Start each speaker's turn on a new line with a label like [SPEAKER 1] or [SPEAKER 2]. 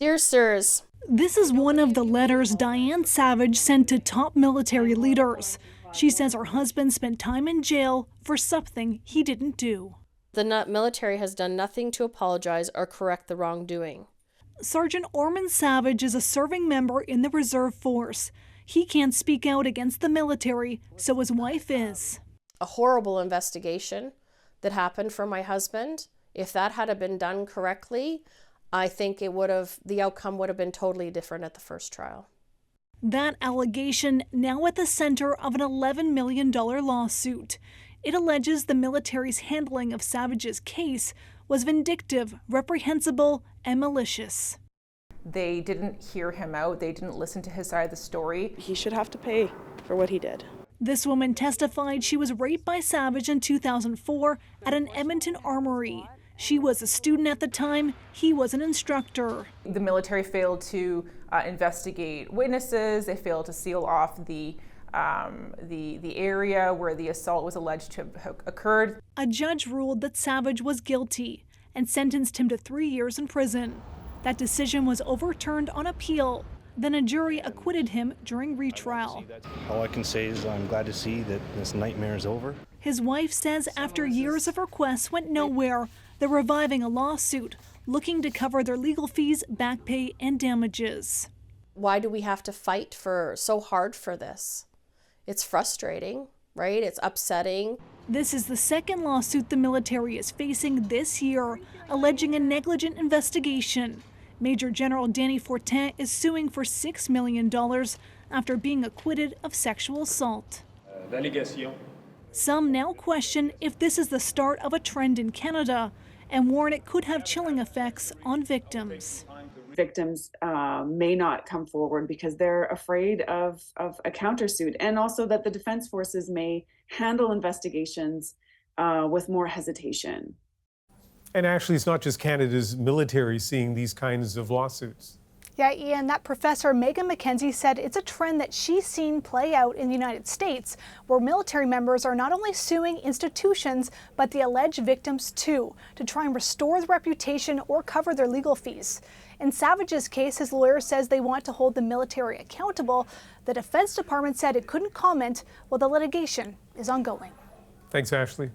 [SPEAKER 1] Dear Sirs,
[SPEAKER 2] This is one of the letters Diane Savage sent to top military leaders. She says her husband spent time in jail for something he didn't do.
[SPEAKER 1] the military has done nothing to apologize or correct the wrongdoing.
[SPEAKER 2] Sergeant Orman Savage is a serving member in the reserve force. He can't speak out against the military, so his wife is.
[SPEAKER 1] A horrible investigation that happened for my husband. If that had been done correctly, I think the outcome would have been totally different at the first trial.
[SPEAKER 2] That allegation now at the center of an $11 million lawsuit. It alleges the military's handling of Savage's case was vindictive, reprehensible, and malicious.
[SPEAKER 3] They didn't hear him out. They didn't listen to his side of the story.
[SPEAKER 4] He should have to pay for what he did.
[SPEAKER 2] This woman testified she was raped by Savage in 2004 at an Edmonton armory. She was a student at the time. He was an instructor.
[SPEAKER 3] The military failed to investigate witnesses. They failed to seal off the area where the assault was alleged to have occurred.
[SPEAKER 2] A judge ruled that Savage was guilty and sentenced him to 3 years in prison. That decision was overturned on appeal. Then a jury acquitted him during retrial.
[SPEAKER 5] All I can say is I'm glad to see that this nightmare is over.
[SPEAKER 2] His wife says after years of requests went nowhere, they're reviving a lawsuit, looking to cover their legal fees, back pay, and damages.
[SPEAKER 1] Why do we have to fight so hard for this? It's frustrating, right? It's upsetting.
[SPEAKER 2] This is the second lawsuit the military is facing this year, alleging a negligent investigation. Major General Danny Fortin is suing for $6 million after being acquitted of sexual assault. Some now question if this is the start of a trend in Canada and warn it could have chilling effects on victims.
[SPEAKER 6] Victims may not come forward because they're afraid of a countersuit, and also that the defense forces may handle investigations with more hesitation.
[SPEAKER 7] And actually, it's not just Canada's military seeing these kinds of lawsuits.
[SPEAKER 8] Yeah, Ian, that professor Megan McKenzie said it's a trend that she's seen play out in the United States, where military members are not only suing institutions, but the alleged victims too, to try and restore the reputation or cover their legal fees. In Savage's case, his lawyer says they want to hold the military accountable. The Defense Department said it couldn't comment while the litigation is ongoing.
[SPEAKER 7] Thanks, Ashley.